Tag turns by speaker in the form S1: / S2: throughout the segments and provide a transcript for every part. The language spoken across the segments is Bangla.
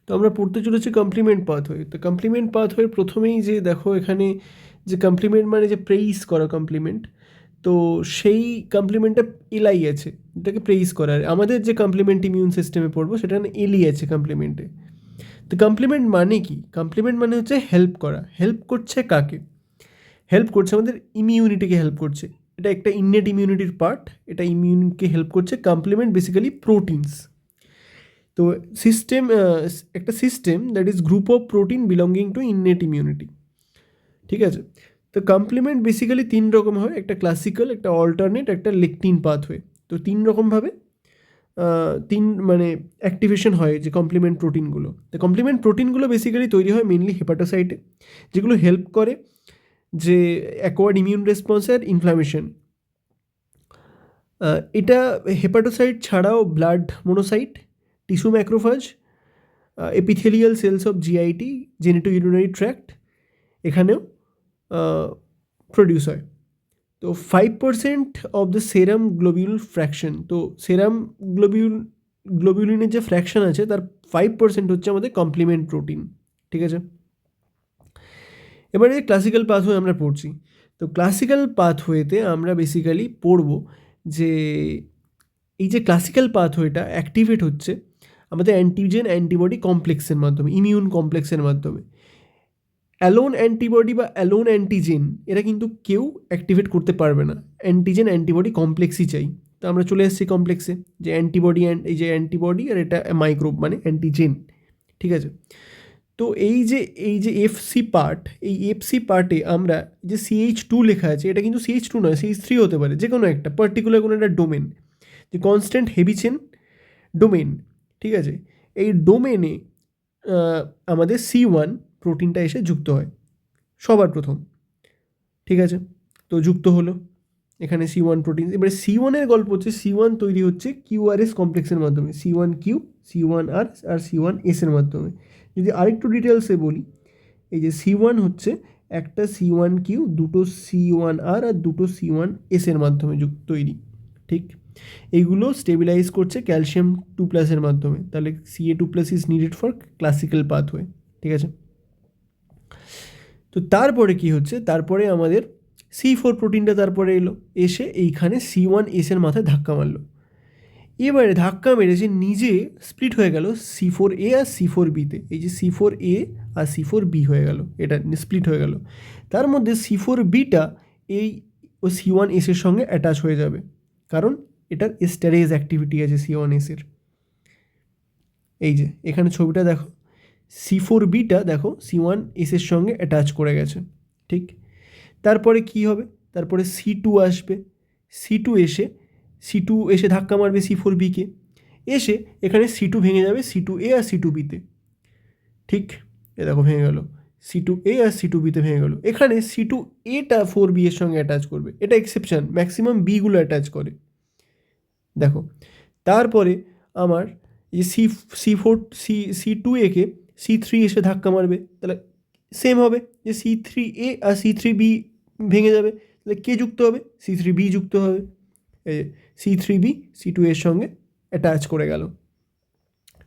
S1: তো আমরা পড়তে চলেছি কমপ্লিমেন্ট পাথওয়ে। তো কমপ্লিমেন্ট পাথওয়ের প্রথমেই যে দেখো এখানে যে কমপ্লিমেন্ট মানে যে প্রেইজ করা কমপ্লিমেন্ট, তো সেই কমপ্লিমেন্টটা এলাই আছে, এটাকে প্রেইজ করা। আর আমাদের যে কমপ্লিমেন্ট ইমিউন সিস্টেমে পড়বো সেটা এলি আছে কমপ্লিমেন্টে। তো কমপ্লিমেন্ট মানে কি? কমপ্লিমেন্ট মানে হচ্ছে হেল্প করা। হেল্প করছে কাকে? হেল্প করছে আমাদের ইমিউনিটিকে হেল্প করছে। এটা একটা ইননেট ইমিউনিটির পার্ট, এটা ইমিউনিটিকে হেল্প করছে। Complement basically proteins. তো সিস্টেম, একটা system that is group of protein belonging to innate immunity, ঠিক আছে? তো কমপ্লিমেন্ট বেসিক্যালি তিন রকম হয়, একটা ক্লাসিক্যাল, একটা অল্টারনেট, একটা লেকটিন পাথওয়ে। তো তিন রকমভাবে তিন মানে অ্যাক্টিভেশন হয় যে কমপ্লিমেন্ট প্রোটিনগুলো। তো কমপ্লিমেন্ট প্রোটিনগুলো বেসিক্যালি তৈরি হয় মেনলি হেপাটোসাইটে, যেগুলো হেল্প করে যে অ্যাকোয়ার্ড ইমিউন রেসপন্স আর ইনফ্লামেশন। এটা হেপাটোসাইট ছাড়াও blood monocyte, tissue macrophage, epithelial cells of GIT, genito urinary tract, এখানেও প্রডিউস হয়। তো 5% of the serum globule fraction, তো সেরাম গ্লোবিউলিনের যে ফ্র্যাকশন আছে তার 5% হচ্ছে আমাদের কমপ্লিমেন্ট প্রোটিন, ঠিক আছে? এবারে ক্লাসিক্যাল পাথওয়ে আমরা পড়ছি। তো ক্লাসিক্যাল পাথওয়েতে আমরা বেসিক্যালি পড়ব যে এই যে ক্লাসিক্যাল পাথওয়েটা অ্যাক্টিভেট হচ্ছে আমাদের অ্যান্টিজেন অ্যান্টিবডি কমপ্লেক্সের মাধ্যমে, ইমিউন কমপ্লেক্সের মাধ্যমে। অ্যালোন অ্যান্টিবডি বা অ্যালোন অ্যান্টিজেন এরা কিন্তু কেউ অ্যাক্টিভেট করতে পারবে না, অ্যান্টিজেন অ্যান্টিবডি কমপ্লেক্সই চাই। তো আমরা চলে এসেছি কমপ্লেক্সে, যে অ্যান্টিবডি এই যে অ্যান্টিবডি আর এটা মাইক্রোব মানে অ্যান্টিজেন, ঠিক আছে? তো এই যে এফসি পার্ট, এই এফসি পার্টে আমরা যে CH2 লেখা আছে, এটা কিন্তু CH2 নয়, CH3 হতে পারে, যে কোনো একটা পার্টিকুলার কোনো একটা ডোমেন, যে কনস্ট্যান্ট হেভি চেন ডোমেন, ঠিক আছে? এই ডোমেনে আমাদের C1 প্রোটিনটা এসে যুক্ত হয় সবার প্রথম, ঠিক আছে? তো যুক্ত হলো এখানে C1 প্রোটিন। এবারে C1-এর গল্প হচ্ছে, C1 তৈরি হচ্ছে QRS কমপ্লেক্সের মাধ্যমে, C1Q, C1R আর C1S এর মাধ্যমে। যদি আরেকটু ডিটেলসে বলি, এই যে C1 হচ্ছে একটা C1Q, দুটো C1R আর দুটো C1S এর মাধ্যমে তৈরি, ঠিক? এইগুলো স্টেবিলাইজ করছে ক্যালসিয়াম 2+ এর মাধ্যমে। তাহলে Ca2+ is needed for classical pathway, ঠিক আছে? তো তারপরে কি হচ্ছে, তারপরে আমাদের C4 প্রোটিনটা তারপরে এলো, এসে এইখানে C1S এর মাথায় ধাক্কা মারলো। এবারে ধাক্কা মেরে সে নিজে স্প্লিট হয়ে গেল C4A আর C4Bতে। এই যে C4A আর C4B হয়ে গেল, এটা স্প্লিট হয়ে গেল। তার মধ্যে C4Bটা এই ও C1S এর সঙ্গে অ্যাটাচ হয়ে যাবে, কারণ এটার এস্টারেজ অ্যাক্টিভিটি আছে C1S এর। এই যে এখানে ছবিটা দেখো, C4Bটা দেখো C1S এর সঙ্গে অ্যাটাচ করে গেছে, ঠিক? তারপরে কি হবে, তারপরে C2 আসবে, C2 এসে ধাক্কা মারবে C4Bকে, এসে এখানে C2 ভেঙে যাবে C2A আর C2Bতে, ঠিক? এ দেখো ভেঙে গেল, C2A আর C2Bতে ভেঙে গেল। এখানে C2Aটা 4B এর সঙ্গে অ্যাটাচ করবে, এটা এক্সেপশন, ম্যাক্সিমাম বিগুলো অ্যাটাচ করে, দেখো। তারপরে আমার এই C2A কে C3 এসে ধাক্কা মারবে, তাহলে সেম হবে, যে C3A আর C3B ভেঙে যাবে, তাহলে কে যুক্ত হবে? C3B যুক্ত হবে। এই C3B C2 এর সঙ্গে অ্যাটাচ করে গেল,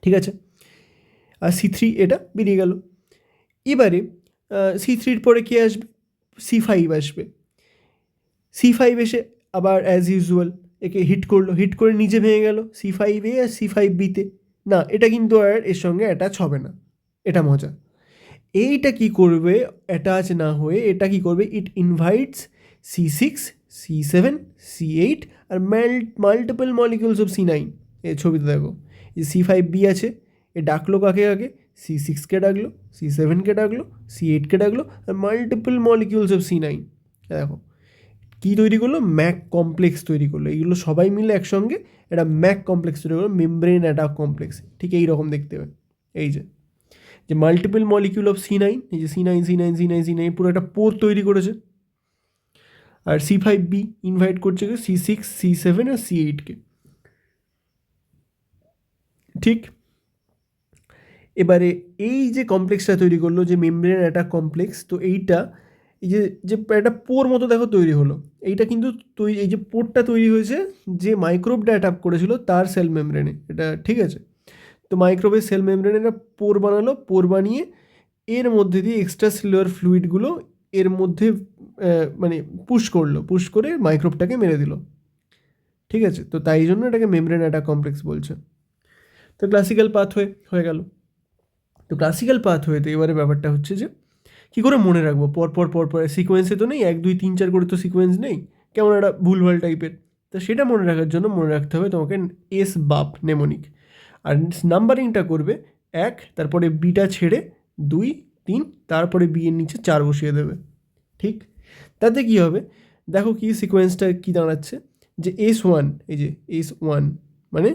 S1: ঠিক আছে? আর C3 এটা বেরিয়ে গেল। এবারে C3-র পরে কে আসবে? C5 আসবে। C5 এসে আবার অ্যাজ ইউজুয়াল একে হিট করলো, হিট করে নিজে ভেঙে গেল C5A আর C5Bতে। না, এটা কিন্তু আর এর সঙ্গে অ্যাটাচ হবে না, এটা মজা। এইটা কি করবে অ্যাটাচ না হয়ে, এটা কি করবে, it invites C6, C7, C8 আর মাল্টিপল মলিকিউলস অফ C9। এই ছবিতে দেখো, এই C5B আছে, এ ডাকলো কাকে কাকে? C6কে ডাকলো, C7কে ডাকলো, C8কে ডাকলো, আর মাল্টিপল মলিকিউলস অফ C9। দেখো কী তৈরি করলো, ম্যাক কমপ্লেক্স তৈরি করলো। এইগুলো সবাই মিলে একসঙ্গে একটা ম্যাক কমপ্লেক্স তৈরি করলো, মেমব্রেন অ্যাটাক কমপ্লেক্স, ঠিক এই রকম দেখতে হয়। এই যে মাল্টিপল মলিকিউল অফ C9, এই যে C9 পুরো একটা পোর তৈরি করেছে। আর C5B ইনভাইট করছে C6, C7 আর C8কে, ঠিক? এবারে এই যে কমপ্লেক্সটা তৈরি করলো, যে মেমব্রেন অ্যাটাক কমপ্লেক্স, তো এইটা এই যে যে একটা পোর মতো দেখো তৈরি হলো, এইটা কিন্তু এই যে পোরটা তৈরি হয়েছে যে মাইক্রোবটা অ্যাটাক করেছিল তার সেল মেমব্রেনে, এটা ঠিক আছে? তো মাইক্রোওয়েভ সেল মেমব্রেন এরা পোর বানালো, পোর বানিয়ে এর মধ্যে দিয়ে এক্সট্রা সেলুলার ফ্লুইডগুলো এর মধ্যে মানে পুশ করে মাইক্রোবটাকে মেরে দিল। ঠিক আছে, তো তাই জন্য এটাকে মেমব্রেন অ্যাটাক কমপ্লেক্স বলছে। তো ক্লাসিক্যাল পাথওয়ে হয়ে গেল। তো ক্লাসিক্যাল পাথওয়েতে এবারে ব্যাপারটা হচ্ছে যে কী করে মনে রাখবো পরপর সিকোয়েন্সে তো নেই, 1 2 3 4 করে তো সিকোয়েন্স নেই, কেমন একটা ভুলভাল টাইপের। তো সেটা মনে রাখার জন্য মনে রাখতে হবে তোমাকে এস বাপ নেমোনিক, আর নাম্বারিংটা করবে 1, তারপরে বিটা ছেড়ে 2 3, তারপরে বি এর নিচে 4 বসিয়ে দেবে। ঠিক, তাতে কি হবে দেখো কি সিকোয়েন্সটা কি দাঁড়াচ্ছে, যে S1, এই যে S1 মানে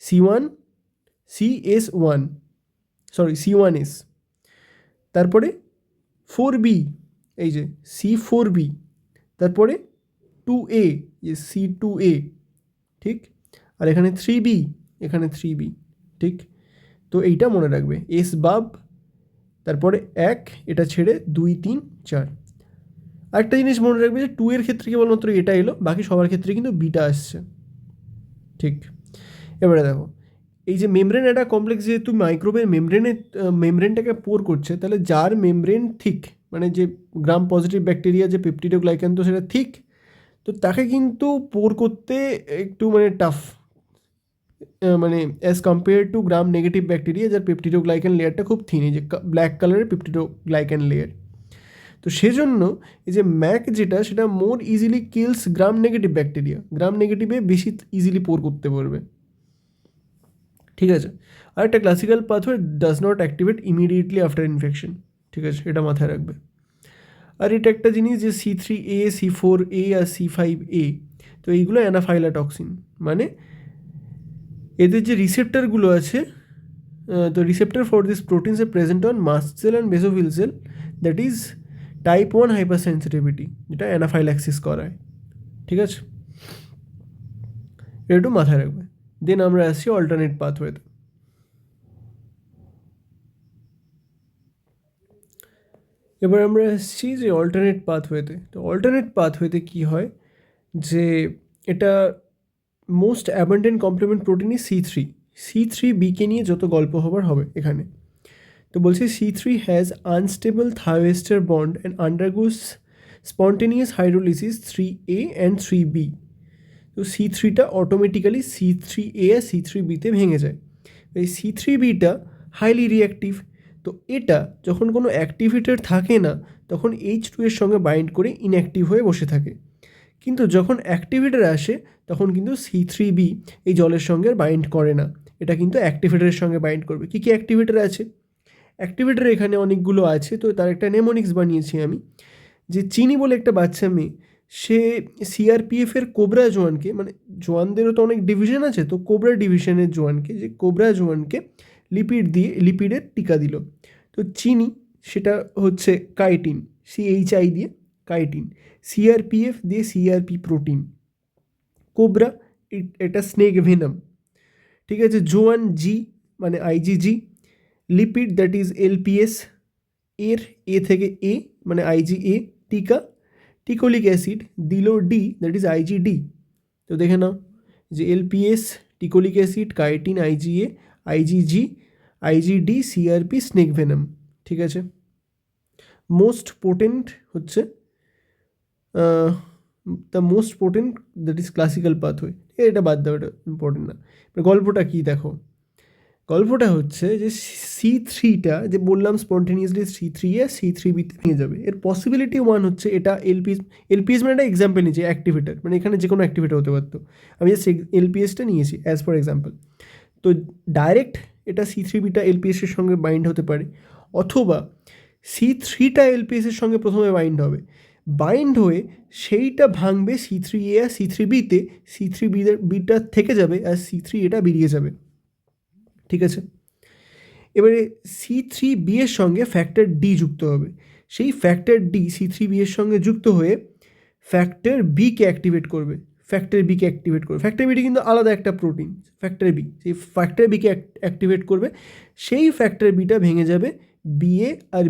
S1: C1 CS1, সরি C1S, তারপরে 4B, এই যে C4B, তারপরে 2A, যে C2A, ঠিক, আর এখানে 3B, এখানে 3B, ঠিক। তো এইটা মনে রাখবে, এস বাব, তারপরে 1, এটা ছেড়ে 2 3 4। আরেকটা জিনিস মনে রাখবে যে 2 এর ক্ষেত্রে কেবলমাত্র এটা এলো, বাকি সবার ক্ষেত্রে কিন্তু বিটা আসছে। ঠিক, এবারে দেখো এই যে মেমব্রেন একটা কমপ্লেক্স, যেহেতু মাইক্রোওয়েভ মেমব্রেনটাকে পোর করছে, তাহলে যার মেমব্রেন ঠিক, মানে যে গ্রাম পজিটিভ ব্যাকটেরিয়া যে পেপটিডোগ্লাইকান, তো সেটা ঠিক, তো তাকে কিন্তু পোর করতে একটু মানে টাফ, মানে as compare to gram negative bacteria যার পেপটিডোগ্লাইকান লেয়ারটা খুব থিন, এই যে ব্ল্যাক কালারের পেপটিডোগ্লাইকান লেয়ার। তো সেজন্য এই যে ম্যাক যেটা, সেটা more easily kills gram negative bacteria, gram নেগেটিভে বেশি ইজিলি পোর করতে পারবে। ঠিক আছে, আর একটা classical pathway does not activate immediately after infection. ঠিক আছে, এটা মাথায় রাখবে। আর এটা একটা জিনিস যে C3A, C4A আর C5A, তো এইগুলো অ্যানাফাইলাটক্সিন, মানে এদের যে রিসেপ্টারগুলো আছে, তো রিসেপ্টার ফর দিস প্রোটিনস এর present on mast cell and basophil cell, that is type 1 hypersensitivity, যেটা অ্যানাফাইল্যাক্সিস করায়। ঠিক আছে, এটা একটু মাথায় রাখবে। দেন আমরা আসছি অল্টারনেট পাথওয়েতে। এবার আমরা আসছি যে অল্টারনেট পাথওয়েতে। তো অল্টারনেট পাথওয়েতে কী হয়, যে এটা মোস্ট অ্যাবান্ডেন্ট কমপ্লিমেন্ট প্রোটিনই C3বিকে নিয়ে যত গল্প হবার হবে এখানে। তো বলছি C3 has unstable thioester bond and undergoes spontaneous hydrolysis 3A and 3B। তো C3টা অটোমেটিক্যালি C3A আর C3Bতে ভেঙে যায়। এই C3Bটা হাইলি রিঅ্যাক্টিভ, তো এটা যখন কোনো অ্যাক্টিভেটর থাকে না তখন H2 এর সঙ্গে বাইন্ড করে ইনঅ্যাক্টিভ হয়ে বসে থাকে, কিন্তু যখন অ্যাক্টিভেটর আসে তখন কিন্তু C3B এই জলের সঙ্গে বাইন্ড করে না, এটা কিন্তু অ্যাক্টিভেটরের সঙ্গে বাইন্ড করবে। কী কী অ্যাক্টিভেটর আছে? অ্যাক্টিভেটর এখানে অনেকগুলো আছে, তো তার একটা নেমোনিক্স বানিয়েছি আমি, যে চিনি বলে একটা বাচ্চা মেয়ে, সে সিআরপিএফের কোবরা জোয়ানকে, মানে জোয়ানদেরও তো অনেক ডিভিশন আছে, তো কোবরা ডিভিশনের জোয়ানকে, যে কোবরা জোয়ানকে লিপিডের টিকা দিল। তো চিনি সেটা হচ্ছে কাইটিন, CHI দিয়ে কাইটিন, সিআরপিএফ দিয়ে সিআরপি প্রোটিন, কোবরা এটা স্নেক ভেনাম। ঠিক আছে, জোয়ান জি মানে IgG, lipid that is LPS, এর এ থেকে এ মানে IgA, টিকা টিকোলিক অ্যাসিড দিল ডি, দ্যাট ইজ IgD। তো দেখে নাও যে LPS, teichoic acid, chitin, IgA, IgG, IgD, CRP, snake venom. ঠিক আছে, মোস্ট পোটেন্ট হচ্ছে the most potent that is classical pathway. এটা বাদ দাও, এটা ইম্পর্টেন্ট না। গল্পটা কী দেখো, গল্পটা হচ্ছে যে C3টা যে বললাম স্পন্টেনিয়াসলি C3A C3Bতে নিয়ে যাবে, এর পসিবিলিটি 1 হচ্ছে এটা LPS মানে একটা এক্সাম্পল নিয়েছি, অ্যাক্টিভেটার, মানে এখানে যে কোনো অ্যাক্টিভেটার হতে পারতো, আমি জাস্ট LPSটা নিয়েছি অ্যাজ ফর এক্সাম্পল। তো ডাইরেক্ট এটা C3Bটা LPSের সঙ্গে বাইন্ড হতে পারে, অথবা C3টা LPSের সঙ্গে প্রথমে বাইন্ড হবে, বাইন্ড হয়ে সেইটা ভাঙবে C3A আর C3Bতে, C3Bটা থেকে যাবে আর C3Aটা বেরিয়ে যাবে। ঠিক আছে, এবারে C3B এর সঙ্গে ফ্যাক্টর ডি যুক্ত হবে, সেই ফ্যাক্টর ডি C3B এর সঙ্গে যুক্ত হয়ে ফ্যাক্টর বিকে অ্যাক্টিভেট করবে, ফ্যাক্টর বিটা কিন্তু আলাদা একটা প্রোটিন, ফ্যাক্টর বি, সেই ফ্যাক্টর বিকে অ্যাক্টিভেট করবে, সেই ফ্যাক্টর বিটা ভেঙে যাবে BA আর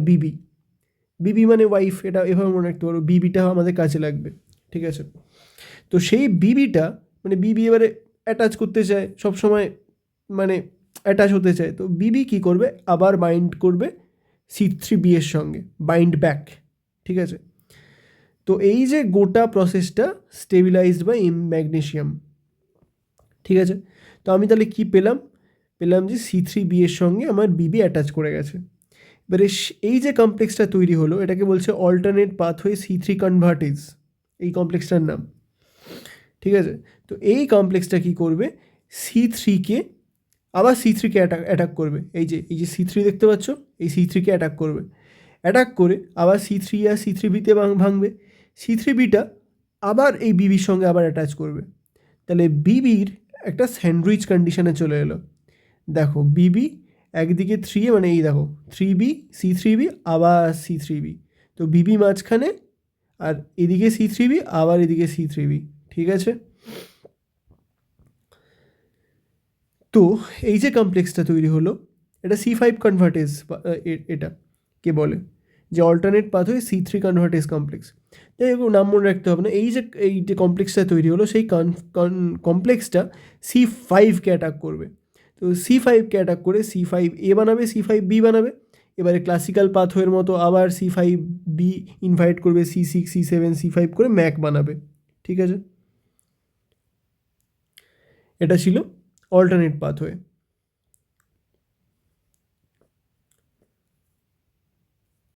S1: বিবি মানে ওয়াইফ, এটা এভাবে মনে রাখতে পারো, বিবিটা আমাদের কাজে লাগবে। ঠিক আছে, তো সেই বিবিটা মানে বিবি এবারে অ্যাটাচ করতে চায় সবসময়, মানে অ্যাটাচ হতে চায়, তো বিবি কী করবে, আবার বাইন্ড করবে C3b এর সঙ্গে, বাইন্ড ব্যাক, ঠিক আছে। তো এই যে গোটা প্রসেসটা স্টেবিলাইজড বাই ম্যাগনেসিয়াম, ঠিক আছে। তো আমি তাহলে কি পেলাম, যে C3b এর সঙ্গে আমার বিবি অ্যাটাচ করে গেছে। এবারে এই যে কমপ্লেক্সটা তৈরি হলো এটাকে বলছে অল্টারনেট পাথওয়ে C3 কনভার্টেজ, এই কমপ্লেক্সটার নাম, ঠিক আছে। তো এই কমপ্লেক্সটা কি করবে, C3কে আবার C3কে অ্যাটাক করবে, এই যে C3 দেখতে পাচ্ছ, এই C3কে অ্যাটাক করবে, অ্যাটাক করে আবার C3 আর C3bতে ভাঙবে, C3bটা আবার এই বিবির সঙ্গে আবার অ্যাটাচ করবে, তাহলে বিবির একটা স্যান্ডউইচ কন্ডিশনে চলে এলো। দেখো বিবি একদিকে 3, মানে এই দেখো 3b C3b আবার C3b, তো বিবি মাঝখানে আর এদিকে C3b আবার এদিকে C3b, ঠিক আছে। তো এই যে কমপ্লেক্সটা তৈরি হলো এটা C5 কনভার্টেজ, এটা কে বলে, যে alternate pathway C3 convertase complex. তাই নাম মনে রাখতে হবে না, এই যে কমপ্লেক্সটা তৈরি হলো সেই কমপ্লেক্সটা C5কে অ্যাটাক করবে, তো C5কে অ্যাটাক করে C5a বানাবে, C5b বানাবে। এবারে ক্লাসিক্যাল পাথওয়ের মতো আবার C5b ইনভাইট করবে, C6 C7 C5 করে ম্যাক বানাবে, ঠিক আছে। এটা ছিল অল্টারনেট পাথওয়ে।